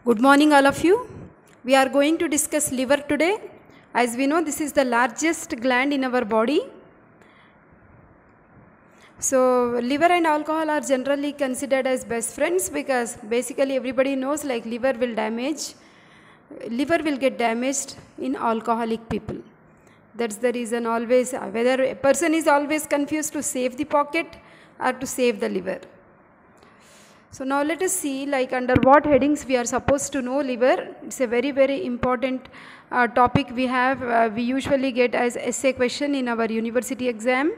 Good morning all of you. We are going to discuss liver today. As we know, this is the largest gland in our body. So liver and alcohol are generally considered as best friends because basically everybody knows like liver will get damaged in alcoholic people. That's the reason always whether a person is always confused to save the pocket or to save the liver. So now let us see like under what headings we are supposed to know liver. It's a very important topic we have. We usually get as essay question in our university exam.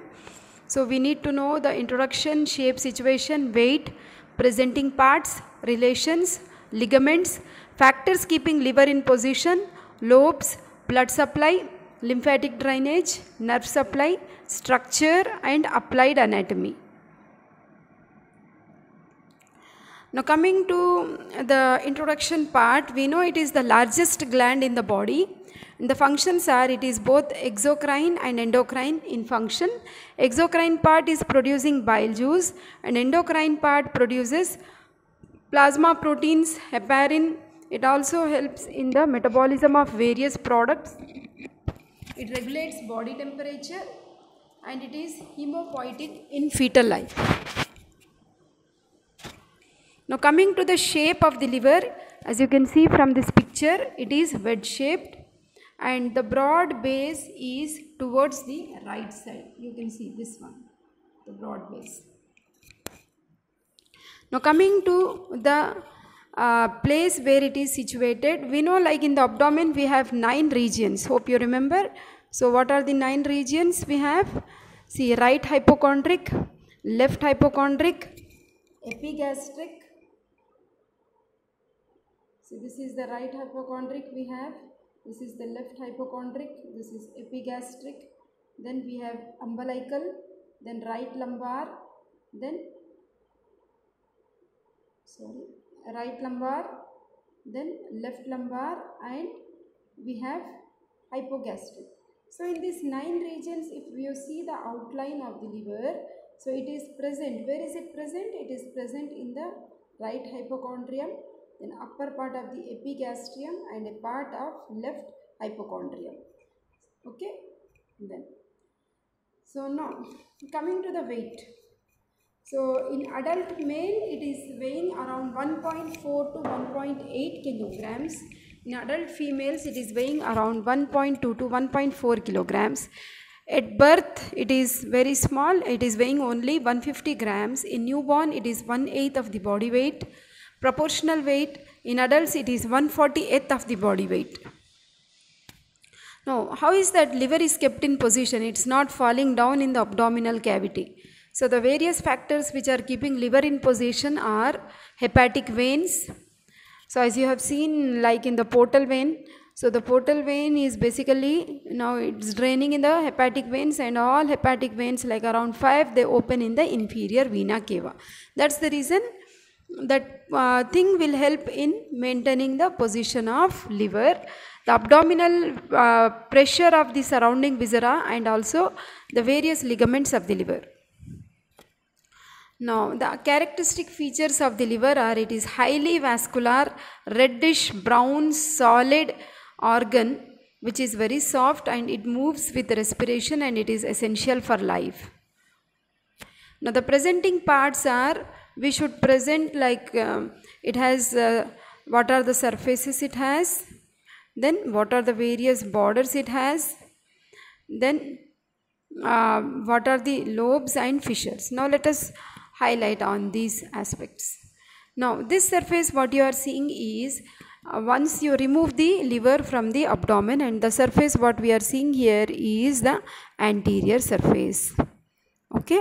So we need to know the introduction, shape, situation, weight, presenting parts, relations, ligaments, factors keeping liver in position, lobes, blood supply, lymphatic drainage, nerve supply, structure and applied anatomy. Now coming to the introduction part, we know it is the largest gland in the body. And the functions are, it is both exocrine and endocrine in function. Exocrine part is producing bile juice and endocrine part produces plasma proteins, heparin. It also helps in the metabolism of various products. It regulates body temperature and it is hemopoietic in fetal life. Now coming to the shape of the liver, as you can see from this picture, it is wedge shaped and the broad base is towards the right side. You can see this one, the broad base. Now coming to the place where it is situated, we know like in the abdomen we have 9 regions. Hope you remember. So what are the 9 regions we have? See, right hypochondric, left hypochondric, epigastric. So this is the right hypochondric we have, this is the left hypochondric, this is epigastric, then we have umbilical, then right lumbar, then right lumbar, then left lumbar, and we have hypogastric. So in these 9 regions, if you see the outline of the liver, so it is present. Where is it present? It is present in the right hypochondrium, then upper part of the epigastrium and a part of left hypochondrium. Okay, then. So now coming to the weight. So in adult male it is weighing around 1.4 to 1.8 kilograms. In adult females it is weighing around 1.2 to 1.4 kilograms. At birth it is very small, it is weighing only 150 grams. In newborn it is 1/8 of the body weight. Proportional weight, in adults it is 1/48 of the body weight. Now, how is that liver is kept in position? It's not falling down in the abdominal cavity. So, the various factors which are keeping liver in position are hepatic veins. So, as you have seen like in the portal vein, so the portal vein is basically, now it's draining in the hepatic veins and all hepatic veins like around 5, they open in the inferior vena cava. That's the reason that thing will help in maintaining the position of liver, the abdominal pressure of the surrounding viscera and also the various ligaments of the liver. Now the characteristic features of the liver are, it is highly vascular, reddish brown solid organ which is very soft and it moves with respiration and it is essential for life. Now the presenting parts are, we should present like it has what are the surfaces it has, then what are the various borders it has, then what are the lobes and fissures. Now let us highlight on these aspects. Now this surface what you are seeing is once you remove the liver from the abdomen, and the surface what we are seeing here is the anterior surface. Okay.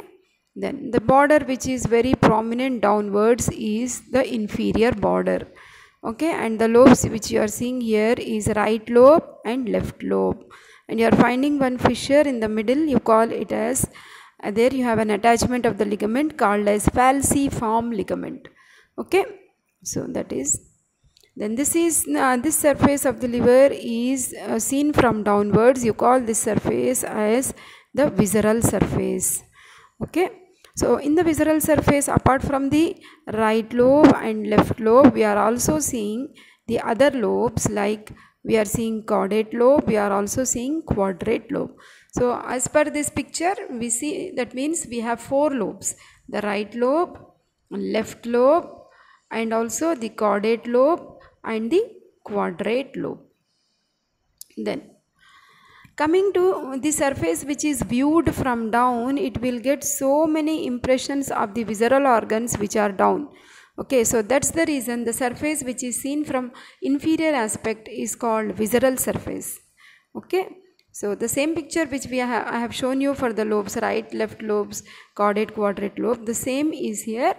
Then the border which is very prominent downwards is the inferior border. Okay, and the lobes which you are seeing here is right lobe and left lobe. And you are finding one fissure in the middle, you call it as, there you have an attachment of the ligament called as falciform ligament. Okay, so that is, then this is, this surface of the liver is seen from downwards, you call this surface as the visceral surface. Okay. So in the visceral surface, apart from the right lobe and left lobe, we are also seeing the other lobes, like we are seeing caudate lobe, we are also seeing quadrate lobe. So as per this picture, we see that means we have 4 lobes: the right lobe, left lobe, and also the caudate lobe and the quadrate lobe. Then coming to the surface which is viewed from down, it will get so many impressions of the visceral organs which are down. Okay, so that's the reason the surface which is seen from inferior aspect is called visceral surface. Okay, so the same picture which I have shown you for the lobes, right, left lobes, caudate, quadrate lobe, the same is here,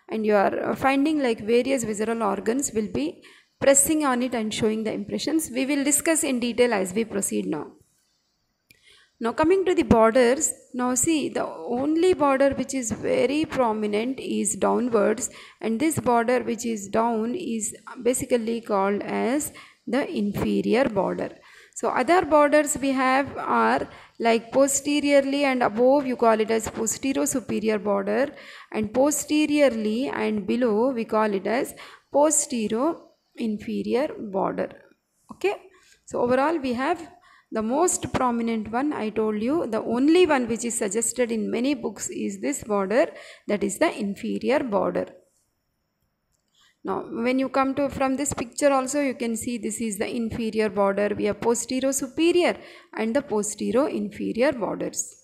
and you are finding like various visceral organs will be pressing on it and showing the impressions. We will discuss in detail as we proceed now. Now coming to the borders, now see, the only border which is very prominent is downwards, and this border which is down is basically called as the inferior border. So other borders we have are like posteriorly and above, you call it as posterior superior border, and posteriorly and below we call it as posterior inferior border. Okay, so overall we have the most prominent one, I told you, the only one which is suggested in many books is this border, that is the inferior border. Now when you come to from this picture also, you can see this is the inferior border. We have posterior superior and the posterior inferior borders.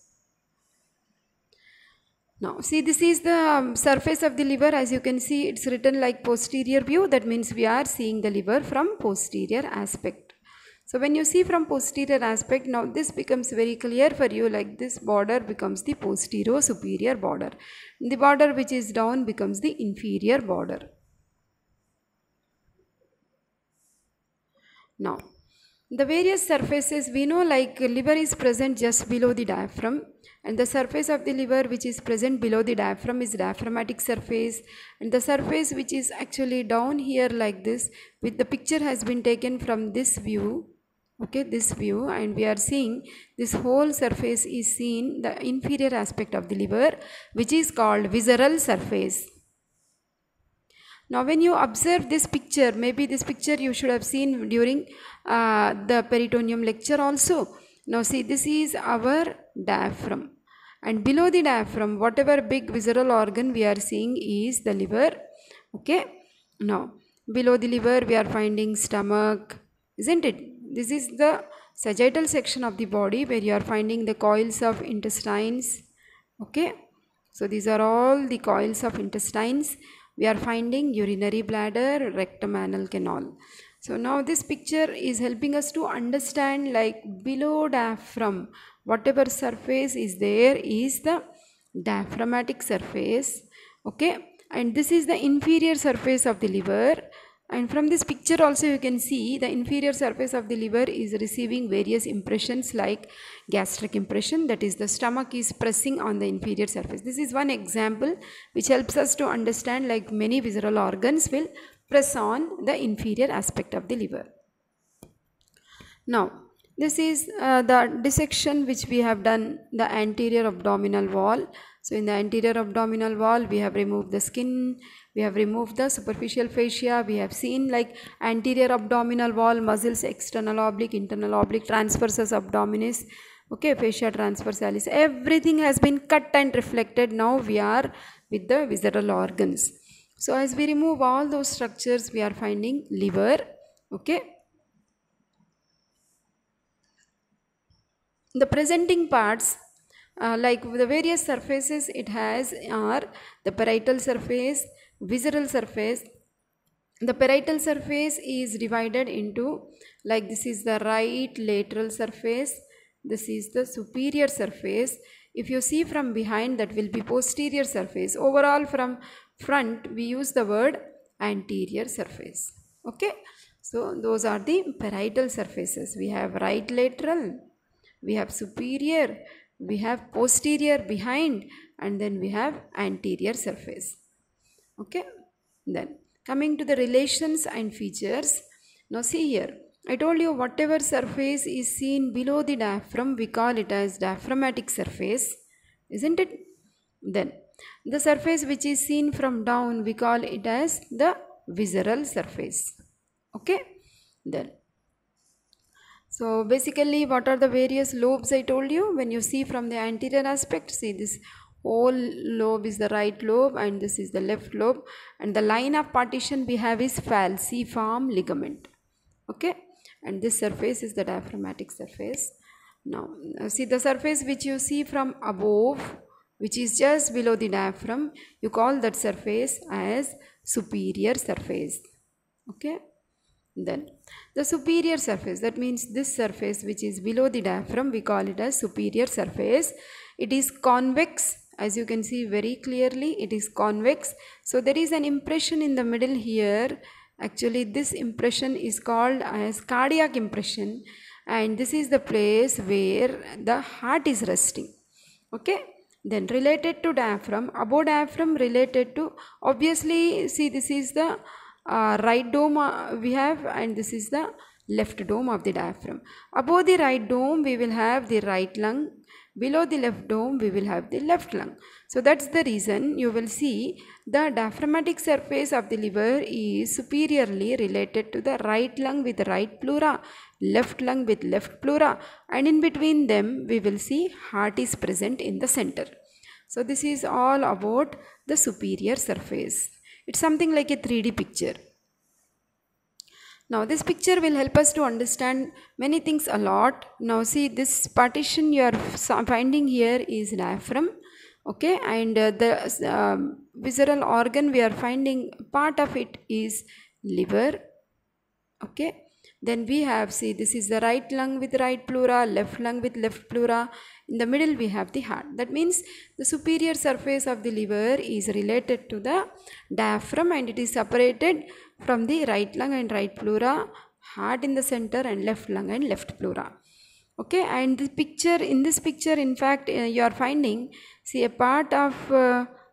Now see, this is the surface of the liver. As you can see, it's written like posterior view. That means we are seeing the liver from posterior aspect. So when you see from posterior aspect, now this becomes very clear for you, like this border becomes the posterior superior border. The border which is down becomes the inferior border. Now the various surfaces, we know like liver is present just below the diaphragm, and the surface of the liver which is present below the diaphragm is diaphragmatic surface, and the surface which is actually down here like this, with the picture has been taken from this view. Okay, this view, and we are seeing this whole surface is seen the inferior aspect of the liver, which is called visceral surface. Now when you observe this picture, maybe this picture you should have seen during the peritoneum lecture also. Now see, this is our diaphragm, and below the diaphragm, whatever big visceral organ we are seeing is the liver. Okay, now below the liver we are finding stomach, isn't it? This is the sagittal section of the body where you are finding the coils of intestines. Okay, so these are all the coils of intestines. We are finding urinary bladder, rectum, anal canal. So now this picture is helping us to understand like below diaphragm, whatever surface is there is the diaphragmatic surface. Okay, and this is the inferior surface of the liver. And from this picture also you can see the inferior surface of the liver is receiving various impressions like gastric impression, that is the stomach is pressing on the inferior surface. This is one example which helps us to understand like many visceral organs will press on the inferior aspect of the liver. Now this is the dissection which we have done, the anterior abdominal wall. So in the anterior abdominal wall we have removed the skin, we have removed the superficial fascia, we have seen like anterior abdominal wall, muscles, external oblique, internal oblique, transversus abdominis, okay, fascia transversalis, everything has been cut and reflected. Now we are with the visceral organs. So as we remove all those structures, we are finding liver. Okay, the presenting parts like the various surfaces it has are the parietal surface, visceral surface. The parietal surface is divided into like this is the right lateral surface, this is the superior surface. If you see from behind, that will be posterior surface. Overall from front we use the word anterior surface. Okay, so those are the parietal surfaces. We have right lateral, we have superior, we have posterior behind, and then we have anterior surface. Okay, then coming to the relations and features. Now see here, I told you whatever surface is seen below the diaphragm we call it as diaphragmatic surface, isn't it? Then the surface which is seen from down we call it as the visceral surface. Okay, then. So basically, what are the various lobes I told you? When you see from the anterior aspect, see this whole lobe is the right lobe and this is the left lobe, and the line of partition we have is falciform ligament. Okay, and this surface is the diaphragmatic surface. Now see the surface which you see from above, which is just below the diaphragm, you call that surface as superior surface. Okay, then the superior surface, that means this surface which is below the diaphragm, we call it as superior surface. It is convex, as you can see very clearly, it is convex. So there is an impression in the middle here. Actually this impression is called as cardiac impression, and this is the place where the heart is resting. Okay, then related to diaphragm, above diaphragm related to, obviously see this is the right dome we have, and this is the left dome of the diaphragm. Above the right dome we will have the right lung, below the left dome we will have the left lung. So that's the reason you will see the diaphragmatic surface of the liver is superiorly related to the right lung with right pleura, left lung with left pleura, and in between them we will see heart is present in the center. So this is all about the superior surface. It's something like a 3D picture. Now this picture will help us to understand many things a lot. Now see this partition you are finding here is diaphragm. Okay, and the visceral organ we are finding part of it is liver. Okay, then we have, see this is the right lung with right pleura, left lung with left pleura. In the middle we have the heart. That means the superior surface of the liver is related to the diaphragm, and it is separated from the right lung and right pleura, heart in the center, and left lung and left pleura. Okay, and the picture, in this picture in fact you are finding, see a part of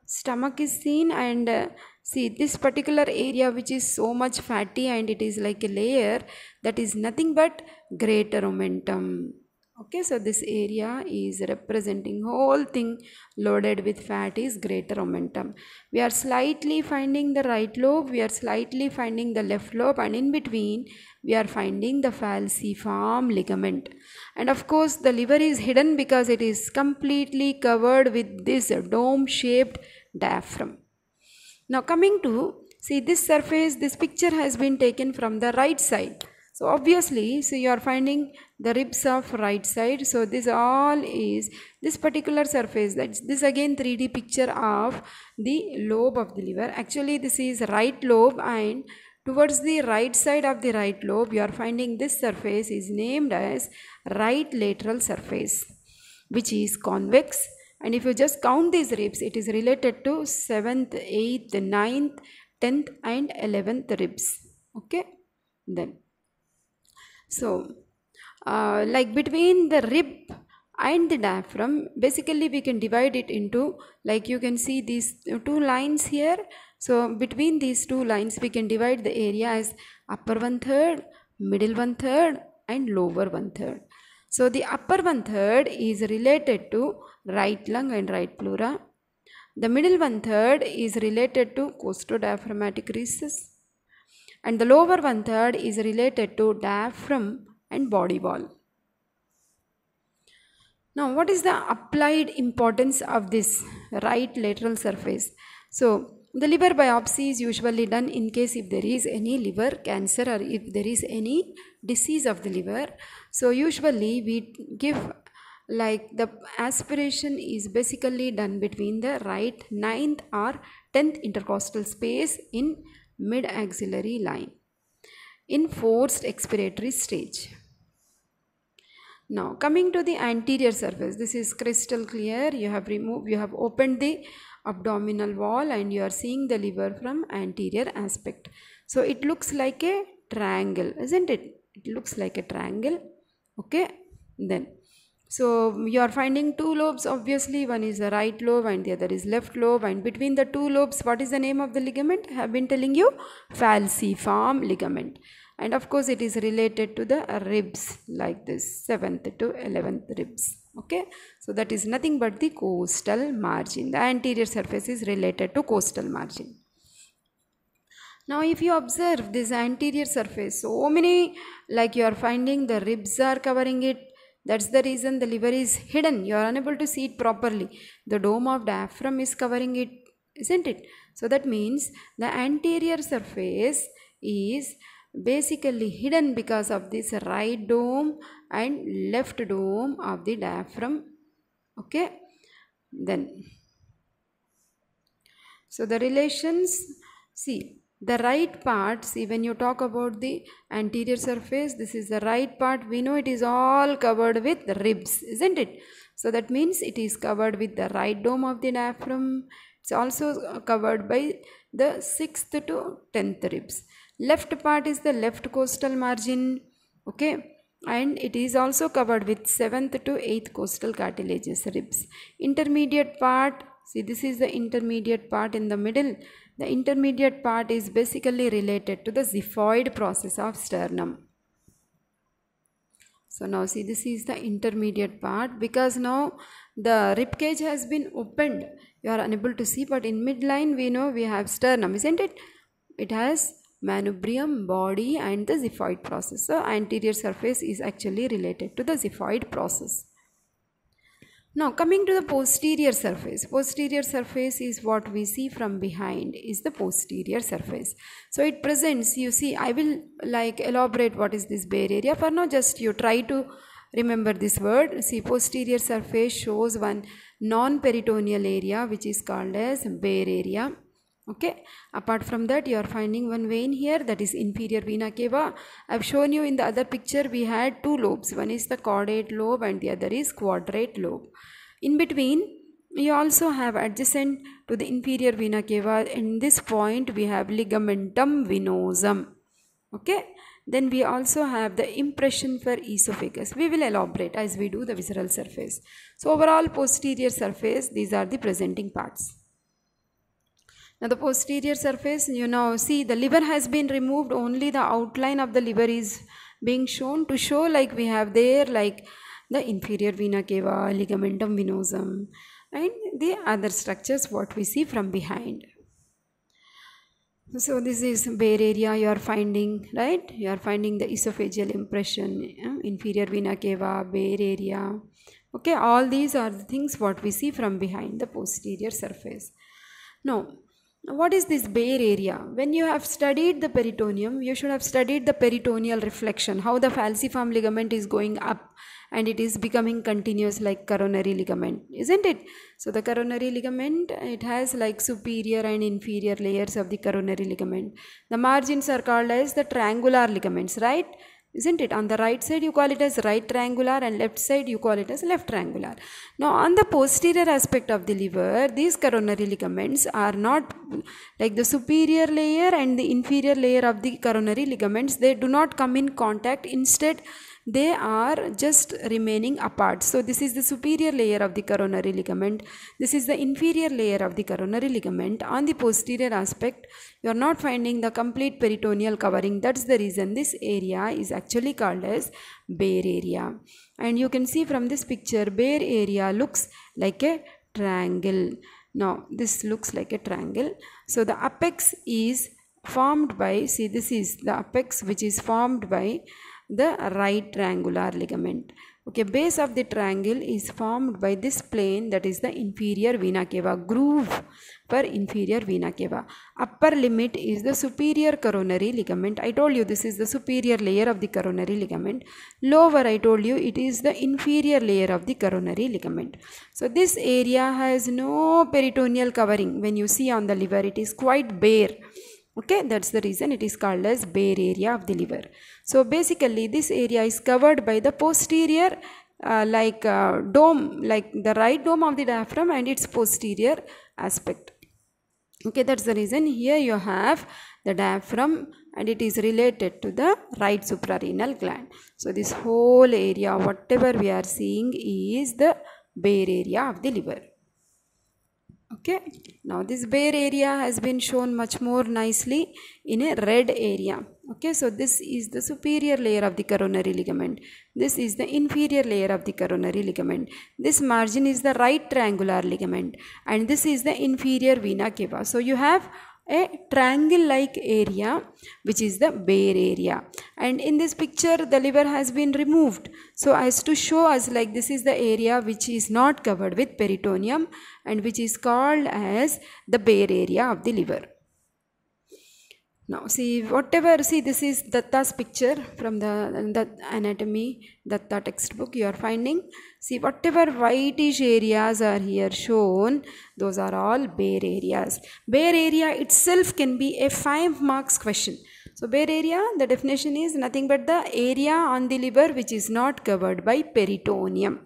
stomach is seen, and see this particular area which is so much fatty and it is like a layer, that is nothing but greater omentum. Okay, so this area is representing whole thing loaded with fat is greater omentum. We are slightly finding the right lobe, we are slightly finding the left lobe, and in between we are finding the falciform ligament. And of course the liver is hidden because it is completely covered with this dome shaped diaphragm. Now coming to, see this surface, this picture has been taken from the right side. So obviously, so you are finding the ribs of right side. So this all is this particular surface. That's this again 3D picture of the lobe of the liver. Actually this is right lobe, and towards the right side of the right lobe you are finding this surface is named as right lateral surface, which is convex. And if you just count these ribs, it is related to 7th, 8th, 9th, 10th and 11th ribs. Okay, then. So, like between the rib and the diaphragm, basically we can divide it into, like you can see these two lines here. So, between these two lines we can divide the area as upper 1/3, middle 1/3 and lower 1/3. So, the upper 1/3 is related to right lung and right pleura. The middle 1/3 is related to costodiaphragmatic recess. And the lower 1/3 is related to diaphragm and body wall. Now, what is the applied importance of this right lateral surface? So, the liver biopsy is usually done in case if there is any liver cancer or if there is any disease of the liver. So, usually we give, like the aspiration is basically done between the right 9th or 10th intercostal space in mid-axillary line in forced expiratory stage. Now coming to the anterior surface, this is crystal clear. You have opened the abdominal wall and you are seeing the liver from anterior aspect. So it looks like a triangle, isn't it? It looks like a triangle. Okay, then. So you are finding two lobes, obviously one is the right lobe and the other is left lobe, and between the two lobes what is the name of the ligament? I have been telling you, falciform ligament, and of course it is related to the ribs like this 7th to 11th ribs. Okay, so that is nothing but the costal margin. The anterior surface is related to costal margin. Now if you observe this anterior surface, so many, like you are finding the ribs are covering it. That's the reason the liver is hidden. You are unable to see it properly. The dome of diaphragm is covering it, isn't it? So that means the anterior surface is basically hidden because of this right dome and left dome of the diaphragm. Okay, then so the relations, see the right part, see when you talk about the anterior surface, this is the right part, we know it is all covered with ribs, isn't it? So that means it is covered with the right dome of the diaphragm. It's also covered by the 6th to 10th ribs. Left part is the left costal margin, okay, and it is also covered with 7th to 8th costal cartilaginous ribs. Intermediate part, see this is the intermediate part in the middle. The intermediate part is basically related to the xiphoid process of sternum. So now see this is the intermediate part, because now the rib cage has been opened. You are unable to see, but in midline we know we have sternum, isn't it? It has manubrium, body and the xiphoid process. So anterior surface is actually related to the xiphoid process. Now coming to the posterior surface. Posterior surface is what we see from behind, is the posterior surface. So it presents, you see, I will like elaborate what is this bare area. For now just you try to remember this word. See, posterior surface shows one non-peritoneal area which is called as bare area. Okay, apart from that you are finding one vein here, that is inferior vena cava. I have shown you in the other picture we had two lobes, one is the caudate lobe and the other is quadrate lobe. In between you also have adjacent to the inferior vena cava, in this point we have ligamentum venosum. Okay, then we also have the impression for esophagus. We will elaborate as we do the visceral surface. So overall posterior surface, these are the presenting parts. Now the posterior surface, you know, see the liver has been removed, only the outline of the liver is being shown to show like we have there like the inferior vena cava, ligamentum venosum and the other structures what we see from behind. So this is bare area you are finding, right? You are finding the esophageal impression, inferior vena cava, bare area. Okay, all these are the things what we see from behind the posterior surface. Now, what is this bare area? When you have studied the peritoneum, you should have studied the peritoneal reflection, how the falciform ligament is going up and it is becoming continuous like coronary ligament, isn't it? So the coronary ligament, it has like superior and inferior layers of the coronary ligament. The margins are called as the triangular ligaments, right? Isn't it? On the right side you call it as right triangular and left side you call it as left triangular. Now on the posterior aspect of the liver, these coronary ligaments are not like the superior layer and the inferior layer of the coronary ligaments, they do not come in contact, instead they are just remaining apart. So this is the superior layer of the coronary ligament, this is the inferior layer of the coronary ligament. On the posterior aspect you are not finding the complete peritoneal covering, that's the reason this area is actually called as bare area. And you can see from this picture, bare area looks like a triangle. Now this looks like a triangle. So the apex is formed by, see this is the apex which is formed by the right triangular ligament. Okay, base of the triangle is formed by this plane, that is the inferior vena cava, groove for inferior vena cava. Upper limit is the superior coronary ligament. I told you this is the superior layer of the coronary ligament. Lower, I told you it is the inferior layer of the coronary ligament. So this area has no peritoneal covering. When you see on the liver, it is quite bare. Okay, that's the reason it is called as bare area of the liver. So basically this area is covered by the posterior dome, like the right dome of the diaphragm and its posterior aspect. Okay, that's the reason here you have the diaphragm and it is related to the right suprarenal gland. So this whole area, whatever we are seeing, is the bare area of the liver. Okay, now this bare area has been shown much more nicely in a red area. Okay, so this is the superior layer of the coronary ligament. This is the inferior layer of the coronary ligament. This margin is the right triangular ligament and this is the inferior vena cava. So you have a triangle like area which is the bare area, and in this picture the liver has been removed, so as to show us like this is the area which is not covered with peritoneum and which is called as the bare area of the liver. Now see this is Datta's picture from the anatomy Datta textbook you are finding. See, whatever whitish areas are here shown, those are all bare areas. Bare area itself can be a 5 marks question. So bare area, the definition is nothing but the area on the liver which is not covered by peritoneum.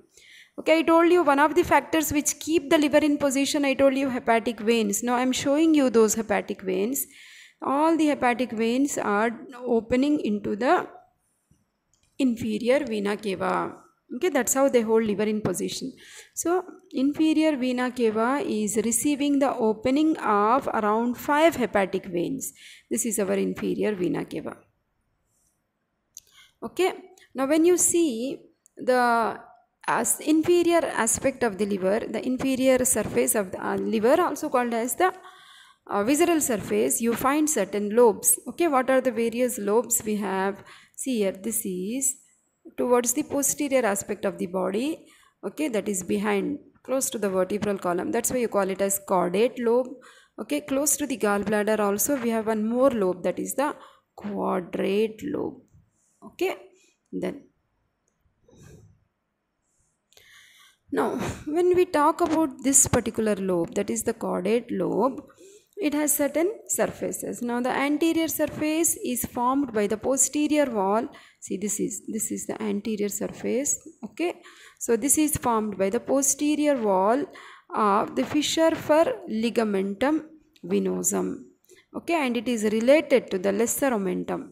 Okay, I told you one of the factors which keep the liver in position, I told you hepatic veins. Now I am showing you those hepatic veins. All the hepatic veins are opening into the inferior vena cava. Okay, that's how they hold liver in position. So inferior vena cava is receiving the opening of around 5 hepatic veins. This is our inferior vena cava. Okay, now when you see the inferior aspect of the liver, the inferior surface of the liver, also called as the visceral surface, you find certain lobes. Okay, what are the various lobes we have? See here, this is towards the posterior aspect of the body. Okay, that is behind, close to the vertebral column. That's why you call it as caudate lobe. Okay, close to the gallbladder also we have one more lobe, that is the quadrate lobe. Okay, then now when we talk about this particular lobe, that is the caudate lobe, it has certain surfaces. Now the anterior surface is formed by the posterior wall. See, this is the anterior surface. Okay, so this is formed by the posterior wall of the fissure for ligamentum venosum. Okay, and it is related to the lesser omentum.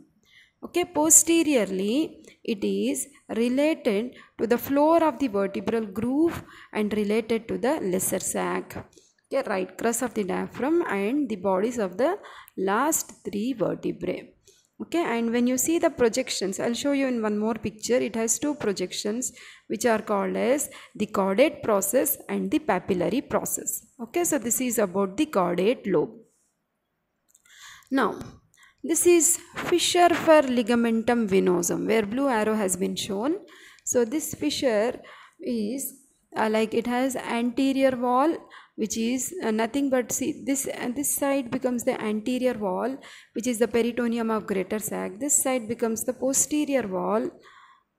Okay, posteriorly it is related to the floor of the vertebral groove and related to the lesser sac. Okay, right crus of the diaphragm and the bodies of the last 3 vertebrae. Okay, and when you see the projections, I'll show you in one more picture. It has 2 projections which are called as the caudate process and the papillary process. Okay, so this is about the caudate lobe. Now this is fissure for ligamentum venosum, where blue arrow has been shown. So this fissure is like it has anterior wall, which is nothing but, see, this side becomes the anterior wall, which is the peritoneum of greater sac. This side becomes the posterior wall,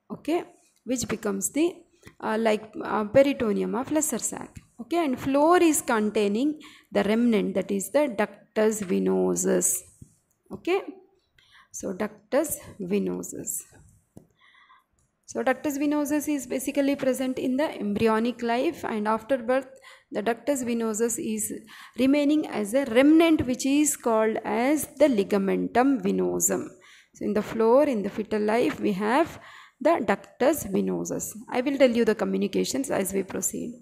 okay, which becomes the peritoneum of lesser sac. Okay, and floor is containing the remnant, that is the ductus venosus. Okay, so ductus venosus. So ductus venosus is basically present in the embryonic life, and after birth the ductus venosus is remaining as a remnant which is called as the ligamentum venosum. So in the floor, in the fetal life, we have the ductus venosus. I will tell you the communications as we proceed.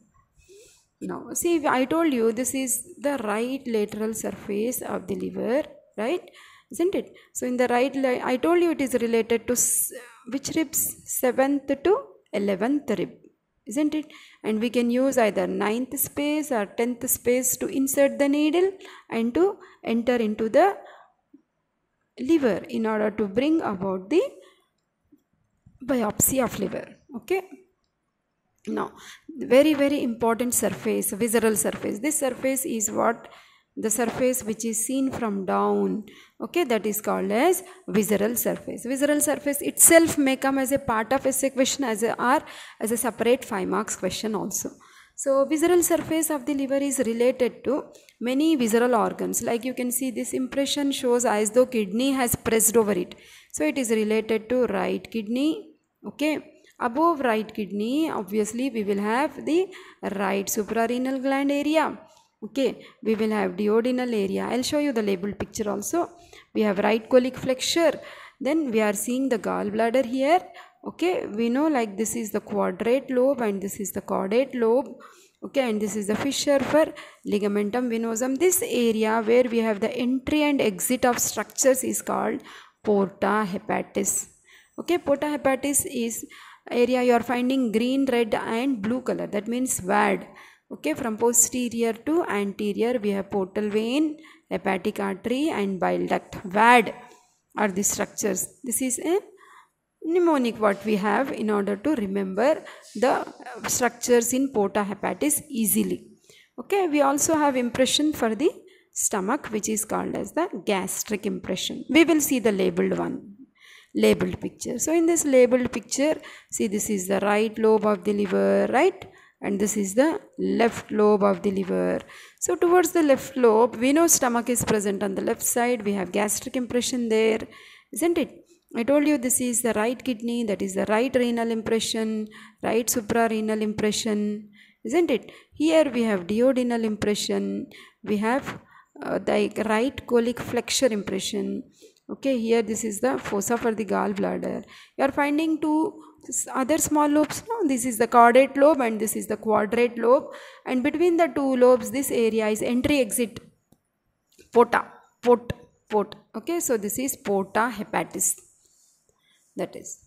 Now see, I told you this is the right lateral surface of the liver, right? Isn't it? So in the right, I told you it is related to which ribs? 7th to 11th rib, isn't it? And we can use either 9th space or 10th space to insert the needle and to enter into the liver in order to bring about the biopsy of liver. Okay. Now, very, very important surface, visceral surface. This surface is what? The surface which is seen from down. Okay, that is called as visceral surface. Visceral surface itself may come as a part of essay question as a separate 5 marks question also. So visceral surface of the liver is related to many visceral organs. Like you can see, this impression shows as though kidney has pressed over it. So it is related to right kidney. Okay, above right kidney obviously we will have the right suprarenal gland area. Okay, we will have duodenal area. I'll show you the labeled picture also. We have right colic flexure. Then we are seeing the gallbladder here. Okay, we know like this is the quadrate lobe and this is the caudate lobe. Okay, and this is the fissure for ligamentum venosum. This area where we have the entry and exit of structures is called porta hepatis. Okay, porta hepatis is area you are finding green, red and blue color. That means VAD. Okay, from posterior to anterior we have portal vein, hepatic artery and bile duct. VAD are the structures. This is a mnemonic what we have in order to remember the structures in porta hepatis easily. Okay, we also have impression for the stomach, which is called as the gastric impression. We will see the labeled one, labeled picture. So in this labeled picture, see, this is the right lobe of the liver, right? And this is the left lobe of the liver. So towards the left lobe, we know stomach is present on the left side. We have gastric impression there, isn't it? I told you this is the right kidney, that is the right renal impression, right suprarenal impression, isn't it? Here we have duodenal impression, we have the right colic flexure impression. Okay, here this is the fossa for the gallbladder. You are finding two other small lobes. No, this is the caudate lobe and this is the quadrate lobe, and between the two lobes this area is entry exit porta. Okay, so this is porta hepatis. That is.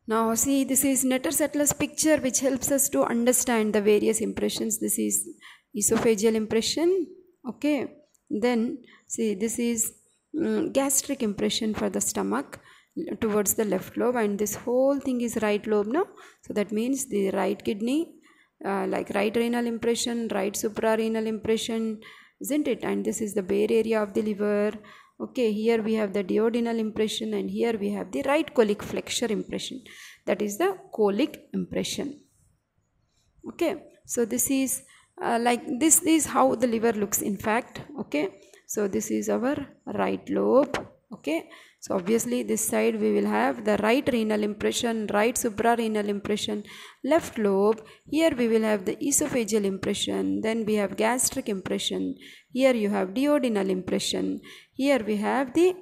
Now see, this is Netter-Settler's picture which helps us to understand the various impressions. This is esophageal impression. Okay, then see, this is gastric impression for the stomach towards the left lobe, and this whole thing is right lobe now. So that means the right kidney, like right renal impression, right suprarenal impression, isn't it? And this is the bare area of the liver. Okay, here we have the duodenal impression, and here we have the right colic flexure impression, that is the colic impression. Okay, so this is like this is how the liver looks in fact. Okay, so this is our right lobe. Okay, so obviously this side we will have the right renal impression, right suprarenal impression, left lobe. Here we will have the esophageal impression, then we have gastric impression. Here you have duodenal impression. Here we have the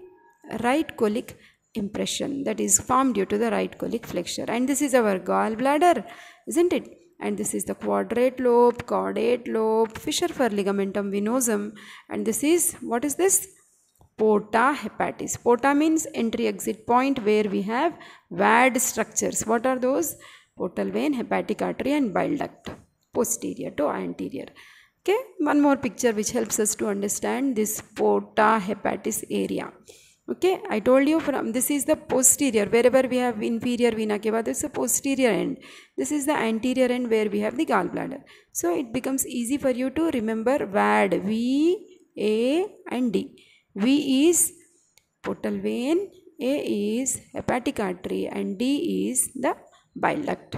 right colic impression that is formed due to the right colic flexure, and this is our gallbladder, isn't it? And this is the quadrate lobe, caudate lobe, fissure for ligamentum venosum, and this is, what is this? Porta hepatis. Porta means entry exit point where we have VAD structures. What are those? Portal vein, hepatic artery and bile duct, posterior to anterior. Okay, one more picture which helps us to understand this porta hepatis area. Okay, I told you from this is the posterior, wherever we have inferior vena cava, this is the posterior end. This is the anterior end where we have the gallbladder. So it becomes easy for you to remember VAD, V, A and D. V is portal vein, A is hepatic artery and D is the bile duct.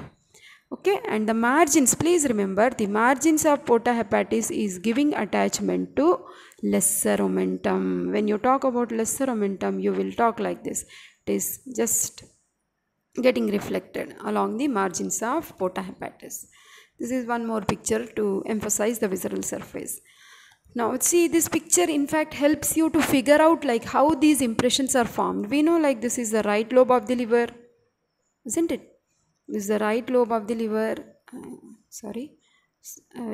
Okay, and the margins, please remember the margins of porta hepatis is giving attachment to lesser omentum. When you talk about lesser omentum, you will talk like this. It is just getting reflected along the margins of porta hepatis. This is one more picture to emphasize the visceral surface. Now see, this picture in fact helps you to figure out like how these impressions are formed. We know like this is the right lobe of the liver, isn't it? This is the right lobe of the liver.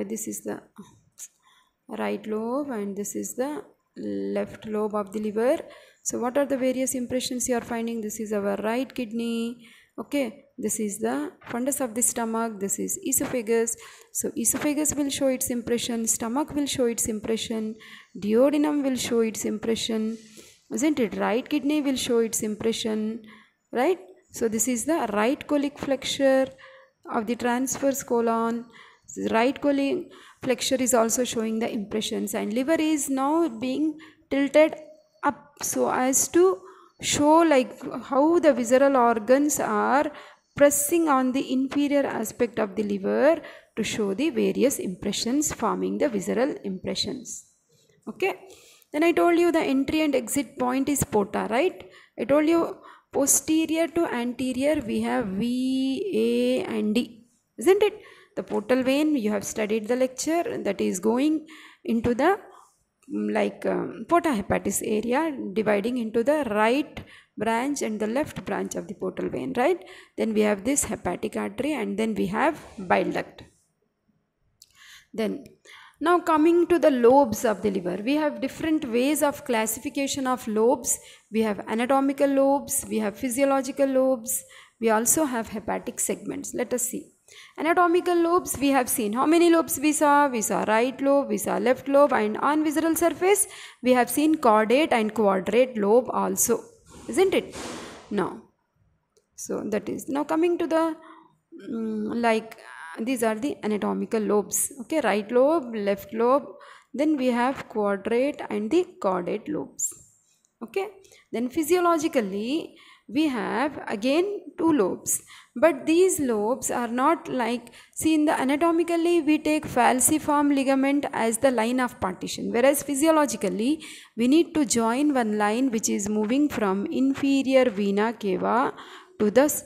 This is the right lobe and this is the left lobe of the liver. So what are the various impressions you are finding? This is our right kidney. Okay, this is the fundus of the stomach, this is esophagus. So esophagus will show its impression, stomach will show its impression, duodenum will show its impression, isn't it? Right kidney will show its impression, right? So this is the right colic flexure of the transverse colon. Right colic flexure is also showing the impressions, and liver is now being tilted up so as to show like how the visceral organs are pressing on the inferior aspect of the liver to show the various impressions forming the visceral impressions. Okay, then I told you the entry and exit point is porta, right? I told you posterior to anterior we have V, A and D, isn't it? The portal vein, you have studied the lecture, that is going into the porta hepatis area, dividing into the right branch and the left branch of the portal vein, right? Then we have this hepatic artery and then we have bile duct. Then now coming to the lobes of the liver, we have different ways of classification of lobes. We have anatomical lobes, we have physiological lobes, we also have hepatic segments. Let us see. Anatomical lobes we have seen. How many lobes we saw? We saw right lobe, we saw left lobe, and on visceral surface we have seen caudate and quadrate lobe also, isn't it? Now, so that is, now coming to the these are the anatomical lobes. Okay, right lobe, left lobe, then we have quadrate and the caudate lobes. Okay, then physiologically we have again two lobes, but these lobes are not like, see, in the anatomically we take falciform ligament as the line of partition, whereas physiologically we need to join one line which is moving from inferior vena cava to the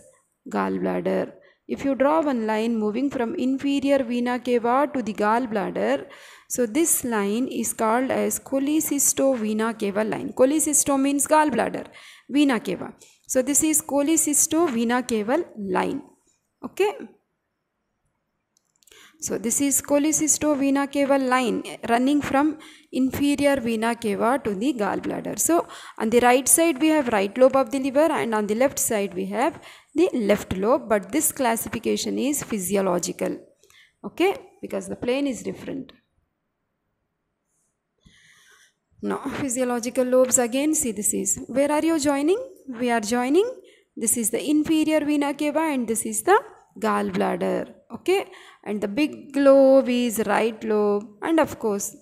gallbladder. If you draw one line moving from inferior vena cava to the gallbladder, so this line is called as cholecystovena cava line. Cholecysto means gallbladder, vena cava. So this is cholecystovena cava line. Okay. So this is cholecystovena cava line running from inferior vena cava to the gallbladder. So on the right side we have right lobe of the liver, and on the left side we have the left lobe, but this classification is physiological. Okay, because the plane is different. Now physiological lobes again, see, this is, where are you joining? We are joining, this is the inferior vena cava and this is the gallbladder. Okay, and the big lobe is right lobe, and of course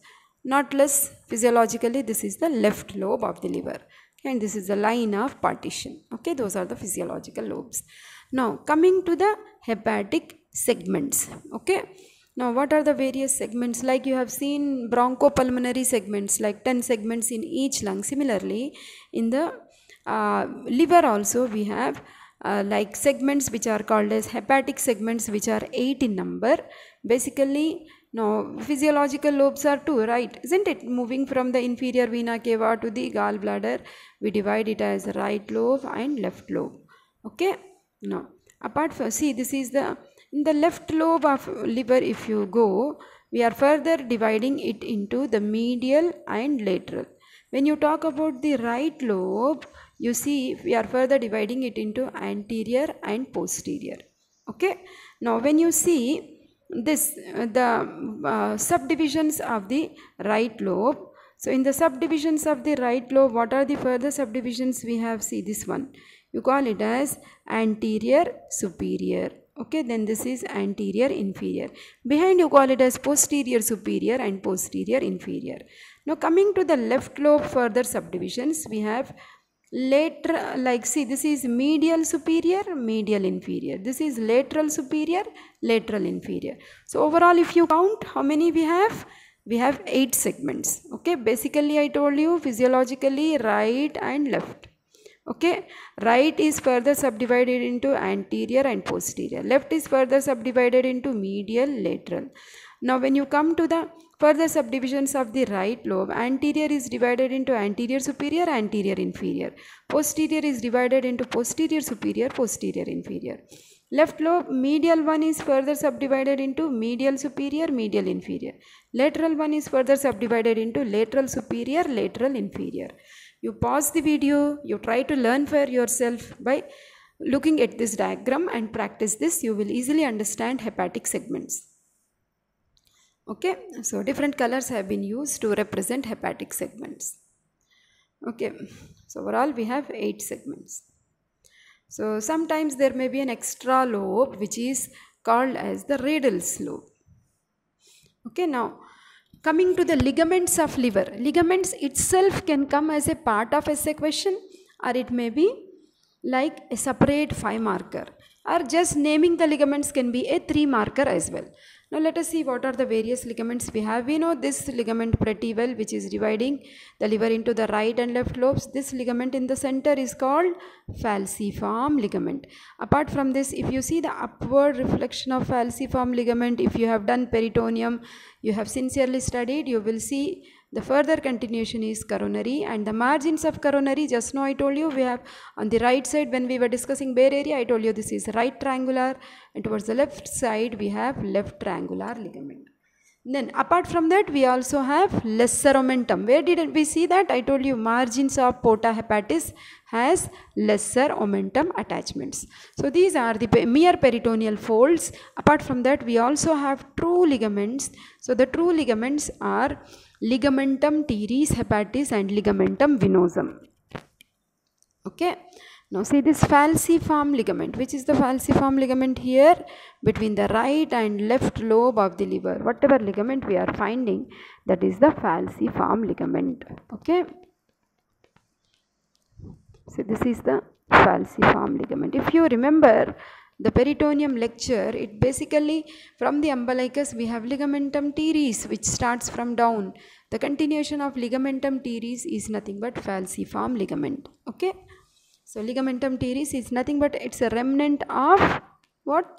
not less physiologically this is the left lobe of the liver, and this is the line of partition. Okay, those are the physiological lobes. Now coming to the hepatic segments. Okay, now what are the various segments? Like you have seen bronchopulmonary segments, like 10 segments in each lung. Similarly in the liver also we have like segments which are called as hepatic segments, which are 8 in number. Basically, now physiological lobes are 2, right? Isn't it? Moving from the inferior vena cava to the gallbladder, we divide it as right lobe and left lobe. Okay. Now, apart from, see, this is the, in the left lobe of liver, if you go, we are further dividing it into the medial and lateral. When you talk about the right lobe, you see we are further dividing it into anterior and posterior. Okay. Now when you see this, the subdivisions of the right lobe, so in the subdivisions of the right lobe, what are the further subdivisions we have? See this one, you call it as anterior superior. Okay, then this is anterior inferior. Behind you call it as posterior superior and posterior inferior. Now coming to the left lobe further subdivisions, we have lateral, like, see, this is medial superior, medial inferior. This is lateral superior, lateral inferior. So overall if you count, how many we have? We have 8 segments. Okay, basically I told you physiologically right and left. Okay, right is further subdivided into anterior and posterior. Left is further subdivided into medial, lateral. Now when you come to the further subdivisions of the right lobe, anterior is divided into anterior superior, anterior inferior. Posterior is divided into posterior superior, posterior inferior. Left lobe, medial one is further subdivided into medial superior, medial inferior. Lateral one is further subdivided into lateral superior, lateral inferior. You pause the video, you try to learn for yourself by looking at this diagram and practice this. You will easily understand hepatic segments. Okay, so different colors have been used to represent hepatic segments. Okay, so overall we have 8 segments. So sometimes there may be an extra lobe which is called as the radial lobe. Okay, now coming to the ligaments of liver. Ligaments itself can come as a part of essay question, or it may be like a separate 5 marker, or just naming the ligaments can be a 3 marker as well. Now let us see what are the various ligaments we have. We know this ligament pretty well, which is dividing the liver into the right and left lobes. This ligament in the center is called falciform ligament. Apart from this, if you see the upward reflection of falciform ligament, if you have done peritoneum, you have sincerely studied, you will see the further continuation is coronary, and the margins of coronary, just now I told you, we have on the right side when we were discussing bare area, I told you this is right triangular, and towards the left side we have left triangular ligament. Then apart from that, we also have lesser omentum. Where did we see that? I told you margins of porta hepatis has lesser omentum attachments. So these are the mere peritoneal folds. Apart from that, we also have true ligaments. So the true ligaments are ligamentum teres hepatis and ligamentum venosum. Okay. Now see this falciform ligament. Which is the falciform ligament here? Between the right and left lobe of the liver. Whatever ligament we are finding, that is the falciform ligament. Okay. So this is the falciform ligament. If you remember the peritoneum lecture, it basically from the umbilicus we have ligamentum teres which starts from down. The continuation of ligamentum teres is nothing but falciform ligament. Okay. So ligamentum teres is nothing but it's a remnant of what?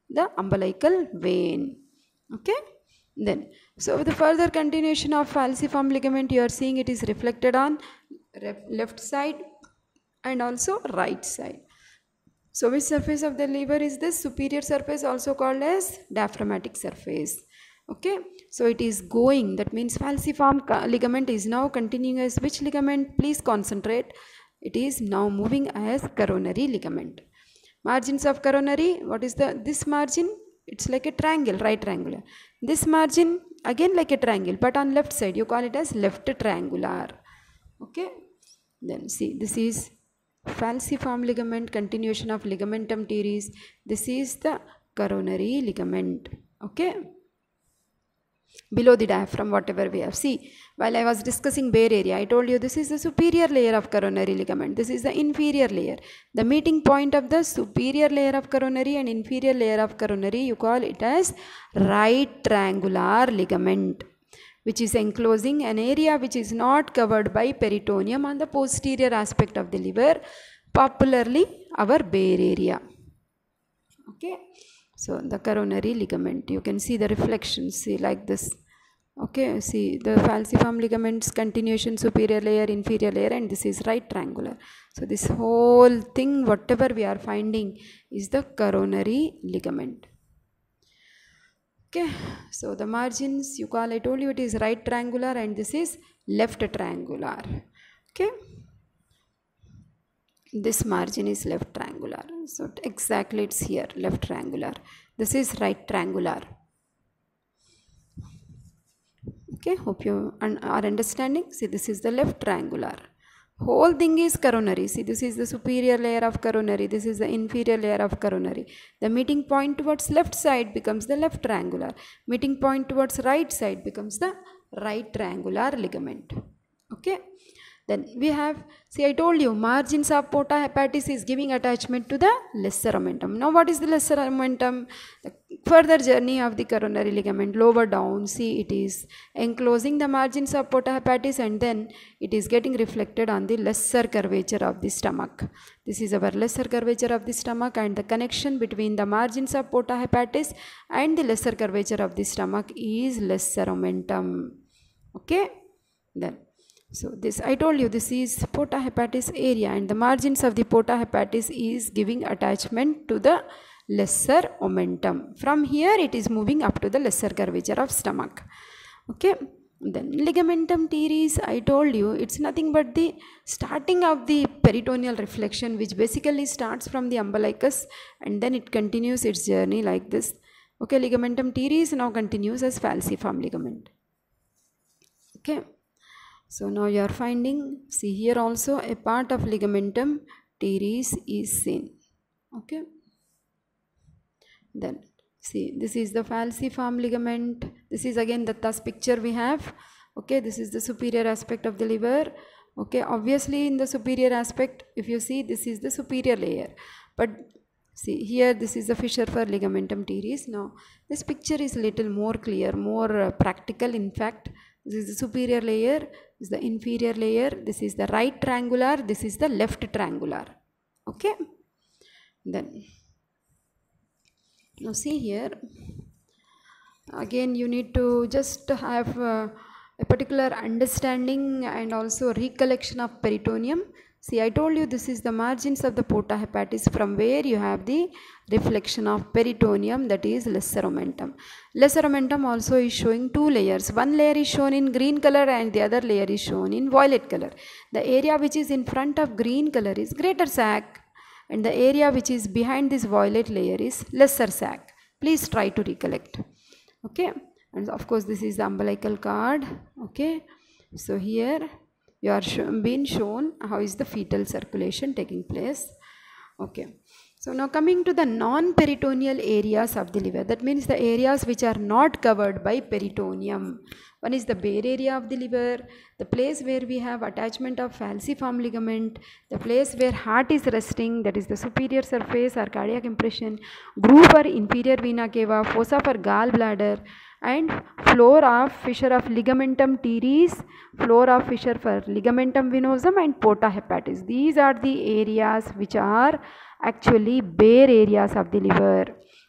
The umbilical vein. Okay. Then, so the further continuation of falciform ligament, you are seeing it is reflected on left side and also right side. So which surface of the liver is this? Superior surface, also called as diaphragmatic surface. Okay. So it is going, that means falciform ligament is now continuing as which ligament? Please concentrate. It is now moving as coronary ligament. Margins of coronary, what is this margin? It's like a triangle, right triangular. This margin again like a triangle, but on left side you call it as left triangular. Okay. Then see, this is falciform ligament, continuation of ligamentum teres. This is the coronary ligament. Okay. Below the diaphragm, whatever we have. See, while I was discussing bare area, I told you this is the superior layer of coronary ligament. This is the inferior layer. The meeting point of the superior layer of coronary and inferior layer of coronary, you call it as right triangular ligament, which is enclosing an area which is not covered by peritoneum on the posterior aspect of the liver, popularly our bare area. Okay. So the coronary ligament, you can see the reflections, see like this. Okay, see the falciform ligaments, continuation, superior layer, inferior layer, and this is right triangular. So this whole thing, whatever we are finding, is the coronary ligament. Okay, so the margins, you call, I told you it is right triangular and this is left triangular. Okay. This margin is left triangular. So exactly it's here, left triangular. This is right triangular. Okay, hope you are understanding. See, this is the left triangular. Whole thing is coronary. See, this is the superior layer of coronary. This is the inferior layer of coronary. The meeting point towards left side becomes the left triangular. Meeting point towards right side becomes the right triangular ligament. Okay. Then we have, see, I told you margins of porta hepatis is giving attachment to the lesser omentum. Now what is the lesser omentum? The further journey of the coronary ligament lower down, see, it is enclosing the margins of porta hepatis and then it is getting reflected on the lesser curvature of the stomach. This is our lesser curvature of the stomach, and the connection between the margins of porta hepatis and the lesser curvature of the stomach is lesser omentum. Okay. Then, so this, I told you, this is porta hepatis area and the margins of the porta hepatis is giving attachment to the lesser omentum. From here it is moving up to the lesser curvature of stomach. Okay. Then ligamentum teres, I told you, it's nothing but the starting of the peritoneal reflection, which basically starts from the umbilicus and then it continues its journey like this. Okay, ligamentum teres now continues as falciform ligament. Okay. So now you are finding, see here also a part of ligamentum teres is seen. Okay. Then see, this is the falciform ligament. This is again Datta's picture we have. Okay, this is the superior aspect of the liver. Okay, obviously in the superior aspect, if you see, this is the superior layer. But see here, this is the fissure for ligamentum teres. Now this picture is little more clear, more practical. In fact, this is the superior layer, this is the inferior layer, this is the right triangular, this is the left triangular. Okay. Then now see here, again you need to just have a particular understanding and also recollection of peritoneum. See, I told you this is the margins of the porta hepatis from where you have the reflection of peritoneum, that is lesser omentum. Lesser omentum also is showing two layers. One layer is shown in green color and the other layer is shown in violet color. The area which is in front of green color is greater sac and the area which is behind this violet layer is lesser sac. Please try to recollect. Okay, and of course this is the umbilical cord. Okay, so here you are being shown how is the fetal circulation taking place. Okay, so now coming to the non-peritoneal areas of the liver, that means the areas which are not covered by peritoneum. One is the bare area of the liver, the place where we have attachment of falciform ligament, the place where heart is resting, that is the superior surface or cardiac impression, groove for inferior vena cava, fossa for gallbladder, and floor of fissure of ligamentum teres, floor of fissure for ligamentum venosum, and porta hepatis. These are the areas which are actually bare areas of the liver,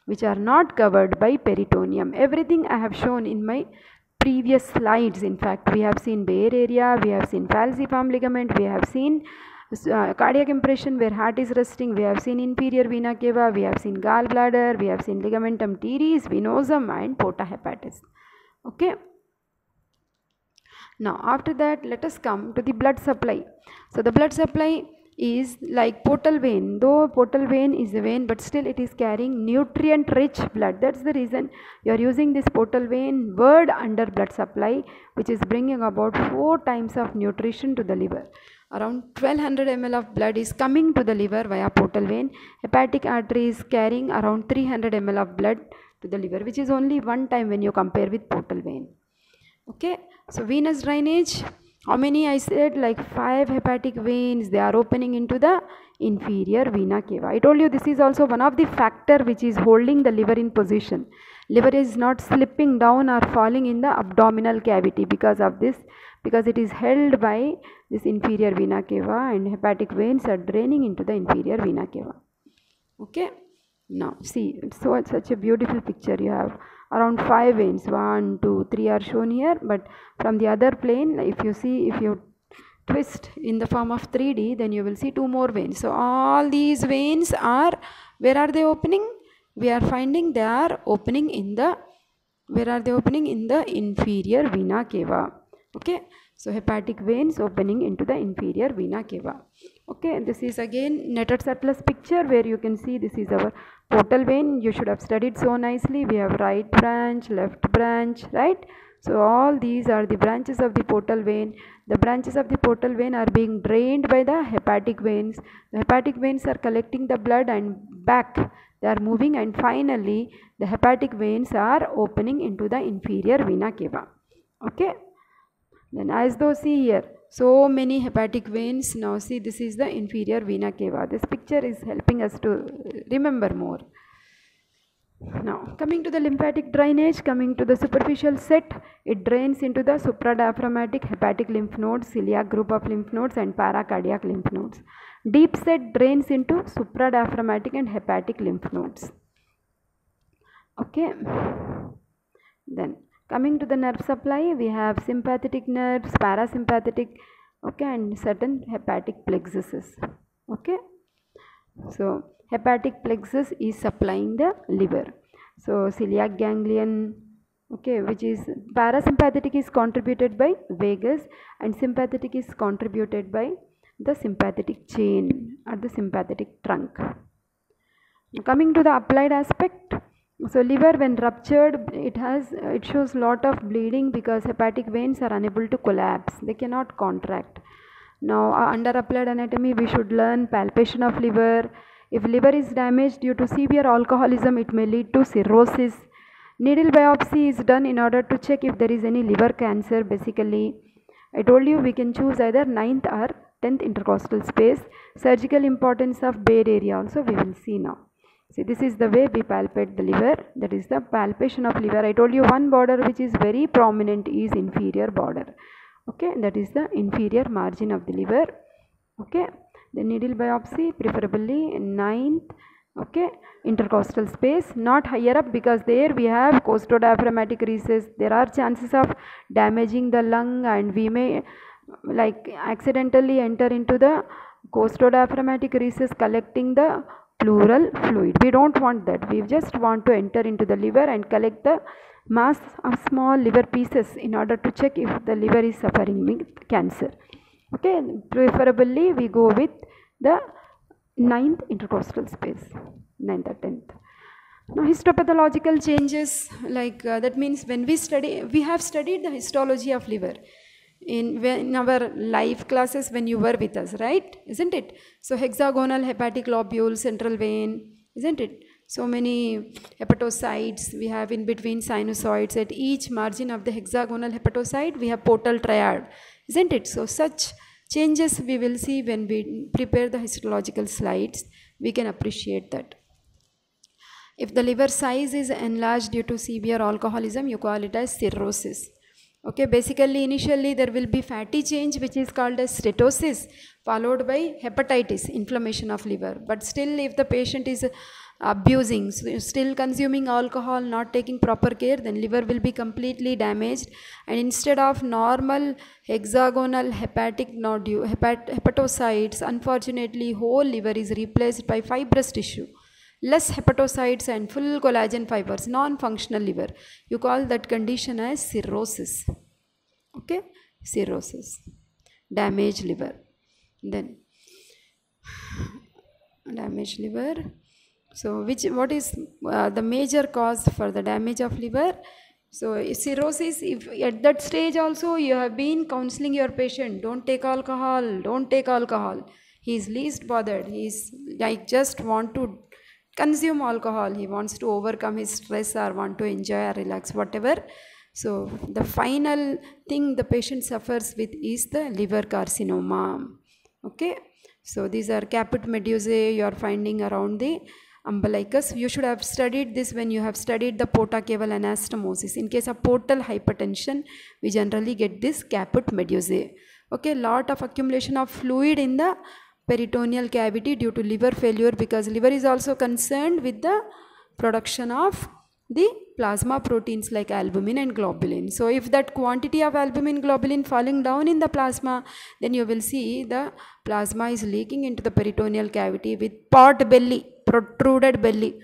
which are not covered by peritoneum. Everything I have shown in my previous slides. In fact, we have seen bare area, we have seen falciform ligament, we have seen cardiac impression where heart is resting, we have seen inferior vena cava, we have seen gallbladder, we have seen ligamentum teres, venosum, and porta hepatis. Okay. Now after that, let us come to the blood supply. So the blood supply is like portal vein. Though portal vein is a vein, but still it is carrying nutrient rich blood. That's the reason you are using this portal vein word under blood supply, which is bringing about 4 times of nutrition to the liver. Around 1200 ml of blood is coming to the liver via portal vein. Hepatic artery is carrying around 300 ml of blood to the liver, which is only 1 time when you compare with portal vein. Okay, so venous drainage, how many? I said like 5 hepatic veins, they are opening into the inferior vena cava. I told you this is also one of the factor which is holding the liver in position. Liver is not slipping down or falling in the abdominal cavity because of this, because it is held by this inferior vena cava and hepatic veins are draining into the inferior vena cava. Okay, now see, so such a beautiful picture you have. Around 5 veins, 1, 2, 3 are shown here, but from the other plane, if you see, if you twist in the form of 3D, then you will see 2 more veins. So all these veins are, where are they opening? We are finding they are opening in the, where are they opening? In the inferior vena cava. Okay, so hepatic veins opening into the inferior vena cava. Okay, this is again netted surplus picture where you can see this is our portal vein. You should have studied so nicely. We have right branch, left branch, right? So all these are the branches of the portal vein. The branches of the portal vein are being drained by the hepatic veins. The hepatic veins are collecting the blood and back they are moving, and finally the hepatic veins are opening into the inferior vena cava. Okay, then as though see here, so many hepatic veins. Now see, this is the inferior vena cava. This picture is helping us to remember more. Now coming to the lymphatic drainage, coming to the superficial set, it drains into the supradiaphragmatic hepatic lymph nodes, celiac group of lymph nodes, and paracardiac lymph nodes. Deep set drains into supradiaphragmatic and hepatic lymph nodes. Okay, then coming to the nerve supply, we have sympathetic nerves, parasympathetic, okay, and certain hepatic plexuses. Okay, so hepatic plexus is supplying the liver. So celiac ganglion, okay, which is parasympathetic is contributed by vagus and sympathetic is contributed by the sympathetic chain or the sympathetic trunk. Coming to the applied aspect, so liver when ruptured, it shows lot of bleeding because hepatic veins are unable to collapse, they cannot contract. Now under applied anatomy we should learn palpation of liver. If liver is damaged due to severe alcoholism, it may lead to cirrhosis. Needle biopsy is done in order to check if there is any liver cancer. Basically, I told you we can choose either 9th or 10th intercostal space. Surgical importance of bare area also we will see now. See, this is the way we palpate the liver, that is the palpation of liver. I told you one border which is very prominent is inferior border. Okay, that is the inferior margin of the liver. Okay, the needle biopsy preferably 9th, okay, intercostal space, not higher up because there we have costodiaphragmatic recess. There are chances of damaging the lung and we may like accidentally enter into the Costodiaphragmatic recess collecting the pleural fluid. We don't want that. We just want to enter into the liver and collect the mass of small liver pieces in order to check if the liver is suffering with cancer. Okay, preferably we go with the 9th intercostal space, 9th or 10th. Now histopathological changes, like that means when we have studied the histology of liver in our life classes when you were with us, right? Isn't it? So hexagonal hepatic lobule, central vein, isn't it? So many hepatocytes we have in between sinusoids. At each margin of the hexagonal hepatocyte we have portal triad, isn't it? So such changes we will see when we prepare the histological slides. We can appreciate that. If the liver size is enlarged due to severe alcoholism, you call it as cirrhosis. Okay, basically initially there will be fatty change which is called as steatosis, followed by hepatitis, inflammation of liver. But still if the patient is abusing, still consuming alcohol, not taking proper care, then liver will be completely damaged, and instead of normal hexagonal hepatic nodule, hepatocytes, unfortunately whole liver is replaced by fibrous tissue, less hepatocytes and full collagen fibers, non-functional liver. You call that condition as cirrhosis. Okay, cirrhosis, damaged liver. Then damaged liver. So what is the major cause for the damage of liver? So cirrhosis, if at that stage also you have been counseling your patient, don't take alcohol, don't take alcohol. He is least bothered. He is like just want to consume alcohol. He wants to overcome his stress or want to enjoy or relax, whatever. So the final thing the patient suffers with is the liver carcinoma. Okay. So these are caput medusae you are finding around the umbilicus. You should have studied this when you have studied the porta-caval anastomosis. In case of portal hypertension, we generally get this caput medusae. Okay, lot of accumulation of fluid in the peritoneal cavity due to liver failure, because liver is also concerned with the production of the plasma proteins like albumin and globulin. So if that quantity of albumin, globulin falling down in the plasma, then you will see the plasma is leaking into the peritoneal cavity with pot belly, protruded belly.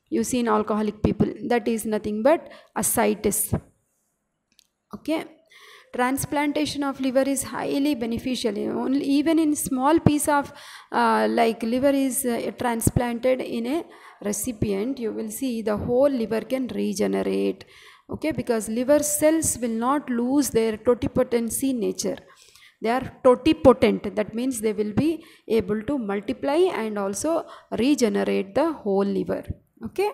You see in alcoholic people, that is nothing but ascites. Okay. Transplantation of liver is highly beneficial. Only even in small piece of like liver is transplanted in a recipient, you will see the whole liver can regenerate. Okay, because liver cells will not lose their totipotency nature. They are totipotent. That means they will be able to multiply and also regenerate the whole liver. Okay.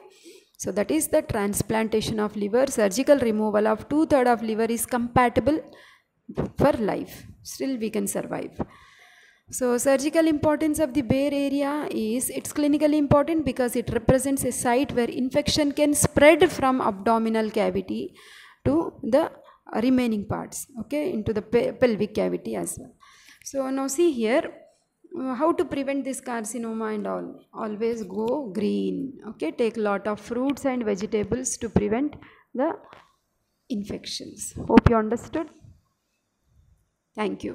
So that is the transplantation of liver. Surgical removal of 2/3 of liver is compatible for life. Still we can survive. So surgical importance of the Bair area is, it's clinically important because it represents a site where infection can spread from abdominal cavity to the remaining parts, okay, into the pelvic cavity as well. So now see here, how to prevent this carcinoma and all. Always go green, okay, take lot of fruits and vegetables to prevent the infections. Hope you understood. Thank you.